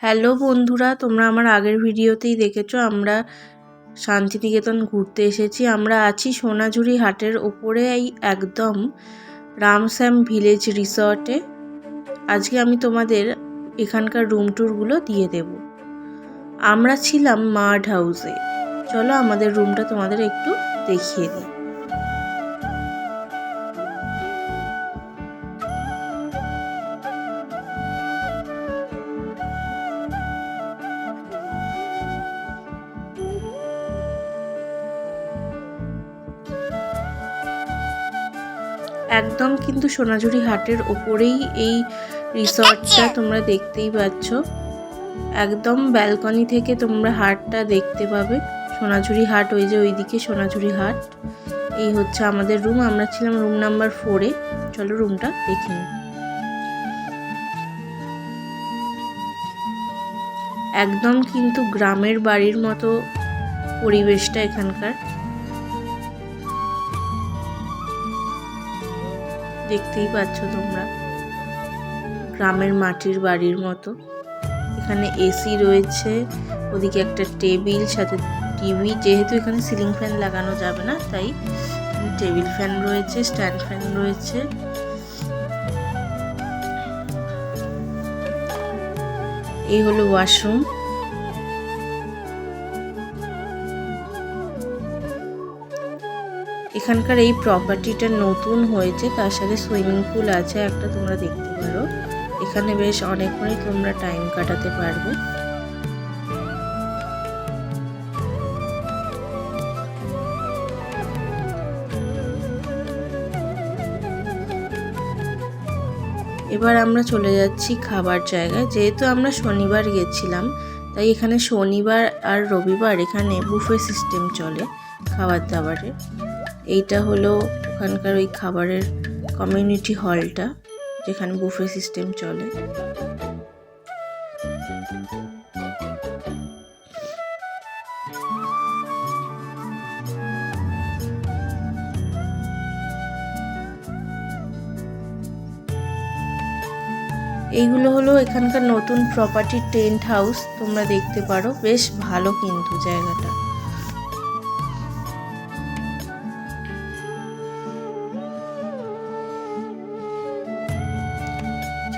Hello বন্ধুরা, তোমরা আমার আগের ভিডিওতেই দেখেছো আমরা শান্তিনিকেতন ঘুরতে এসেছি। আমরা আছি সোনাঝুরি হাটের ওপরে এই একদম রামশ্যাম ভিলেজ রিসর্টে। আজকে আমি তোমাদের এখানকার রুম ট্যুরগুলো দিয়ে দেব। আমরা ছিলাম মাড হাউসে। চলো আমাদের রুমটা তোমাদের একটু দেখিয়ে দিই। একদম কিন্তু সোনাঝুরি হাটের ওপরেই এই রিসর্টটা, তোমরা দেখতেই পাচ্ছ। একদম ব্যালকনি থেকে তোমরা হাটটা দেখতে পাবে। সোনাঝুরি হাট ওই যে ওইদিকে সোনাঝুরি হাট। এই হচ্ছে আমাদের রুম। আমরা ছিলাম রুম নাম্বার 4-এ। চলো রুমটা দেখে নিই। একদম কিন্তু গ্রামের বাড়ির মতো পরিবেশটা এখানকার, দেখতেই পাচ্ছ তোমরা, গ্রামের মাটির বাড়ির মতো। এখানে এসি রয়েছে, ওদিকে একটা টেবিল, সাথে টিভি। যেহেতু এখানে সিলিং ফ্যান লাগানো যাবে না, তাই টেবিল ফ্যান রয়েছে, স্ট্যান্ড ফ্যান রয়েছে। এই হলো ওয়াশরুম। এখানকার এই প্রপার্টিটা নতুন হয়েছে, তার সাথে সুইমিং পুল আছে একটা, তোমরা দেখতে পারো। এখানে বেশ অনেকক্ষণই তোমরা টাইম কাটাতে পারবে। এবার আমরা চলে যাচ্ছি খাবার জায়গায়। যেহেতু আমরা শনিবার গেছিলাম, তাই এখানে শনিবার আর রবিবার এখানে বুফে সিস্টেম চলে খাবার দাবারের। এইটা হলো ওখানকার ওই খাবারের কমিউনিটি হলটা, যেখানে বুফে সিস্টেম চলে। এইগুলো হলো এখানকার নতুন প্রপার্টি টেন্ট হাউস, তোমরা দেখতে পারো। বেশ ভালো কিন্তু জায়গাটা।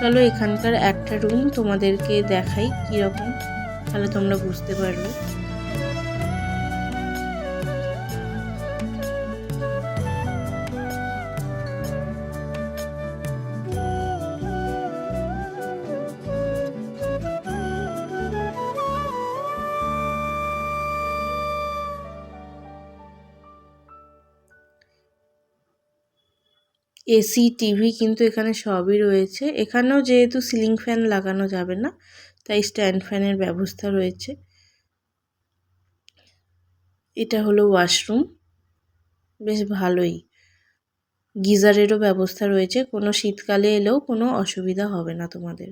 চলো এখানকার একটা রুম তোমাদেরকে দেখাই কিরকম, তাহলে তোমরা বুঝতে পারবে। এসি, টিভি কিন্তু এখানে সবই রয়েছে। এখানেও যেহেতু সিলিং ফ্যান লাগানো যাবে না, তাই স্ট্যান্ড ফ্যানের ব্যবস্থা রয়েছে। এটা হলো ওয়াশরুম, বেশ ভালোই। গিজারেরও ব্যবস্থা রয়েছে, কোনো শীতকালে এলেও কোনো অসুবিধা হবে না তোমাদের।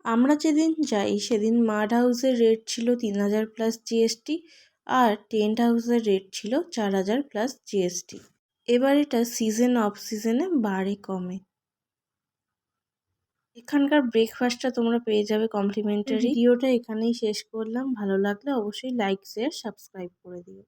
আমরা যেদিন যাই সেদিন মাড হাউসের রেট ছিল 3000 প্লাস জিএসটি, আর টেন্ট হাউসের রেট ছিল 4000 প্লাস জিএসটি। এবার এটা সিজন অফ সিজনে বাড়ে কমে। এখানকার ব্রেকফাস্টটা তোমরা পেয়ে যাবে কমপ্লিমেন্টারি। ভিডিওটা এখানেই শেষ করলাম। ভালো লাগলে অবশ্যই লাইক, শেয়ার, সাবস্ক্রাইব করে দিও।